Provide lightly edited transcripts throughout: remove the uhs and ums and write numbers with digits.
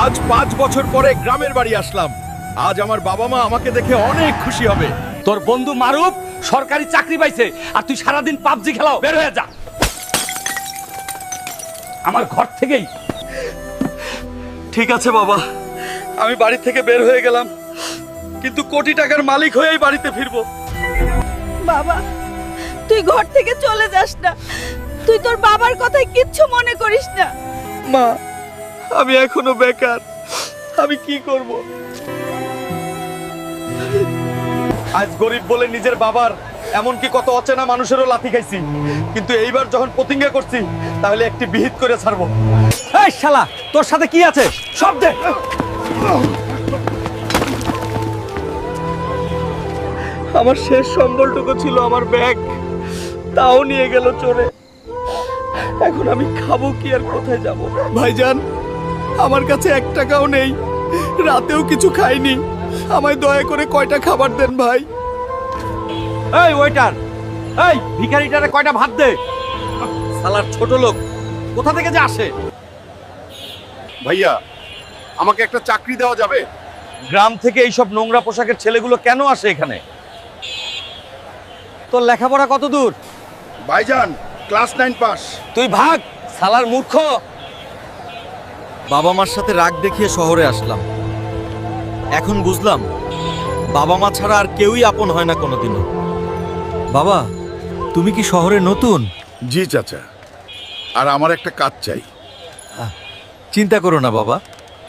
আজ 5 বছর পরে গ্রামের বাড়ি আসলাম। আজ আমার বাবা মা আমাকে দেখে অনেক খুশি হবে। তোর বন্ধু মারুফ সরকারি চাকরি পাইছে আর তুই সারাদিন পাবজি খেলাও। বের হয়ে যা আমার ঘর থেকেই। ঠিক আছে বাবা, আমি বাড়ি থেকে বের হয়ে গেলাম, কিন্তু কোটি টাকার মালিক হয়েই বাড়িতে ফিরবো। বাবা, তুই ঘর থেকে চলে যাস না। তুই তোর বাবার কথায় কিচ্ছু মনে করিস না। মা, আমি এখনো বেকার, আমি কি করব? আজ গরিব বলে নিজের বাবার, এমনকি কত অচেনা মানুষেরও লাথি খাইছি, কিন্তু এইবার যখন প্রতিজ্ঞা করছি তাহলে একটি বিহিত করে ছাড়বো। এই শালা, তোর সাথে কি আছে সব দে। আমার শেষ সম্বলটুকু ছিল আমার ব্যাগ, তাও নিয়ে গেল চোরে। এখন আমি খাবো কি আর কোথায় যাব? ভাইজান, আমার কাছে 1 টাকাও নেই, রাতেও কিছু খাইনি, আমায় দয়া করে কয়টা খাবার দেন ভাই। এই ওয়েটার, এই ভিখারিটারে কয়টা ভাত দে। শালার ছোট লোক কোথা থেকে যে আসে। ভাইয়া, আমাকে একটা চাকরি দেওয়া যাবে? গ্রাম থেকে এইসব নোংরা পোশাকের ছেলেগুলো কেন আসে এখানে? তোর লেখাপড়া কত দূর? ভাইজান, ক্লাস 9 পাস। তুই ভাগ শালার মূর্খ। বাবা মার সাথে রাগ দেখিয়ে শহরে আসলাম। এখন বুঝলাম বাবা মা ছাড়া আর কেউই আপন হয় না কোনোদিনও। বাবা, তুমি কি শহরে নতুন? জি চাচা, আর আমার একটা কাজ চাই। চিন্তা করো না বাবা,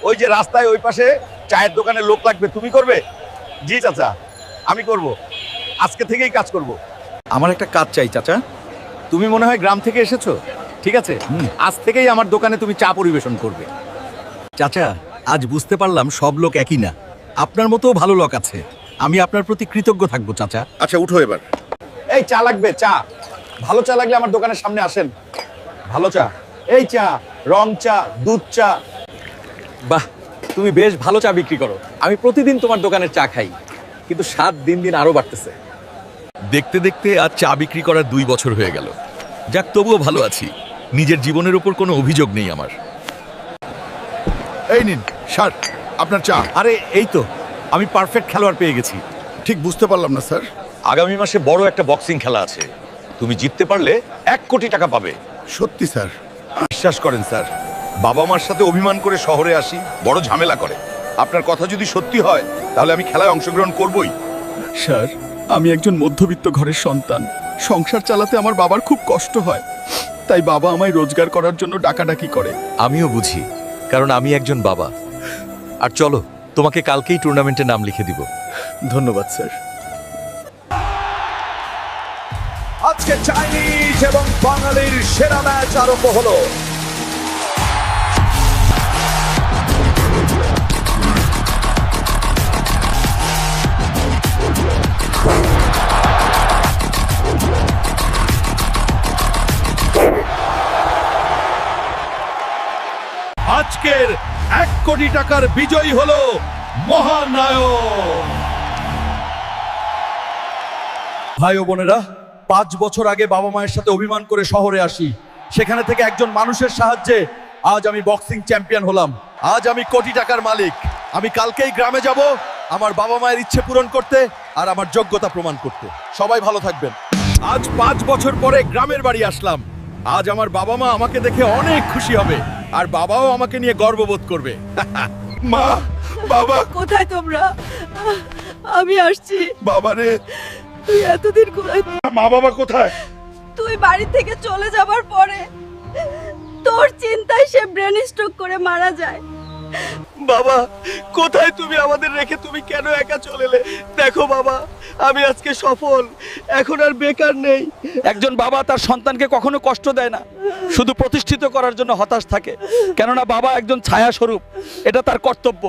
ওই যে রাস্তায় ওই পাশে চায়ের দোকানে লোক লাগবে, তুমি করবে? জি চাচা, আমি করব, আজকে থেকেই কাজ করব। আমার একটা কাজ চাই চাচা। তুমি মনে হয় গ্রাম থেকে এসেছো, ঠিক আছে? আজ থেকেই আমার দোকানে তুমি চা পরিবেশন করবে। চাচা, আজ বুঝতে পারলাম সব লোক একই না, আপনার মতোও ভালো লোক আছে। আমি আপনার প্রতি কৃতজ্ঞ থাকবো চাচা। আচ্ছা, উঠো এবার। এই চা লাগবে, চা। ভালো চা লাগলে আমার দোকানের সামনে আসেন। ভালো চা, এই চা, রং চা, দুধ চা। বাহ, তুমি বেশ ভালো চা বিক্রি করো। আমি প্রতিদিন তোমার দোকানের চা খাই, কিন্তু স্বাদ দিন দিন আরো বাড়তেছে। দেখতে দেখতে আজ চা বিক্রি করার 2 বছর হয়ে গেল। যাক, তবুও ভালো আছি। নিজের জীবনের উপর কোনো অভিযোগ নেই আমার। এই নিন স্যার, আপনার চা। আরে এই তো, আমি পারফেক্ট খেলোয়াড় পেয়ে গেছি। ঠিক বুঝতে পারলাম না স্যার। আগামী মাসে বড় একটা বক্সিং খেলা আছে, তুমি জিততে পারলে 1 কোটি টাকা পাবে। সত্যি স্যার? বিশ্বাস করেন স্যার, বাবা মার সাথে অভিমান করে শহরে আসি, বড় ঝামেলা করে। আপনার কথা যদি সত্যি হয় তাহলে আমি খেলায় অংশগ্রহণ করবই। স্যার, আমি একজন মধ্যবিত্ত ঘরের সন্তান। সংসার চালাতে আমার বাবার খুব কষ্ট হয়, তাই বাবা আমায় রোজগার করার জন্য ডাকাডাকি করে। আমিও বুঝি, কারণ আমি একজন বাবা। আর চলো, তোমাকে কালকেই টুর্নামেন্টে নাম লিখে দিব। ধন্যবাদ স্যার। আজকে চাইনিজ এবং বাঙালির সেরা ম্যাচ আরম্ভ হলো। আজকের 1 কোটি টাকার বিজয়ী হলো মহানায়ক। ভাই ও বোনেরা, 5 বছর আগে বাবা মায়ের সাথে অভিমান করে শহরে আসি। সেখানে থেকে একজন মানুষের সাহায্যে আজ আমি বক্সিং চ্যাম্পিয়ন হলাম। আজ আমি কোটি টাকার মালিক। আমি কালকেই গ্রামে যাব আমার বাবা মায়ের ইচ্ছে পূরণ করতে আর আমার যোগ্যতা প্রমাণ করতে। সবাই ভালো থাকবেন। আজ 5 বছর পরে গ্রামের বাড়ি আসলাম। আজ আমার বাবা মা আমাকে দেখে অনেক খুশি হবে, আর বাবাও আমাকে নিয়ে গর্ববোধ করবে। মা, বাবা, কোথায় তোমরা? আমি আসছি। বাবারে। তুই এতদিন কোথায়? মা বাবা কোথায়? তুই বাড়ি থেকে চলে যাবার পরে তোর চিন্তায় সে ব্রেন স্ট্রোক করে মারা যায়। বাবা, কোথায় তুমি আমাদের রেখে তুমি কেন একা চলে এলে? দেখো বাবা, আমি আজকে সফল, এখন আর বেকার নেই। একজন বাবা তার সন্তানকে কখনো কষ্ট দেয় না, শুধু প্রতিষ্ঠিত করার জন্য হতাশ থাকে। কেননা বাবা একজন ছায়া স্বরূপ, এটা তার কর্তব্য।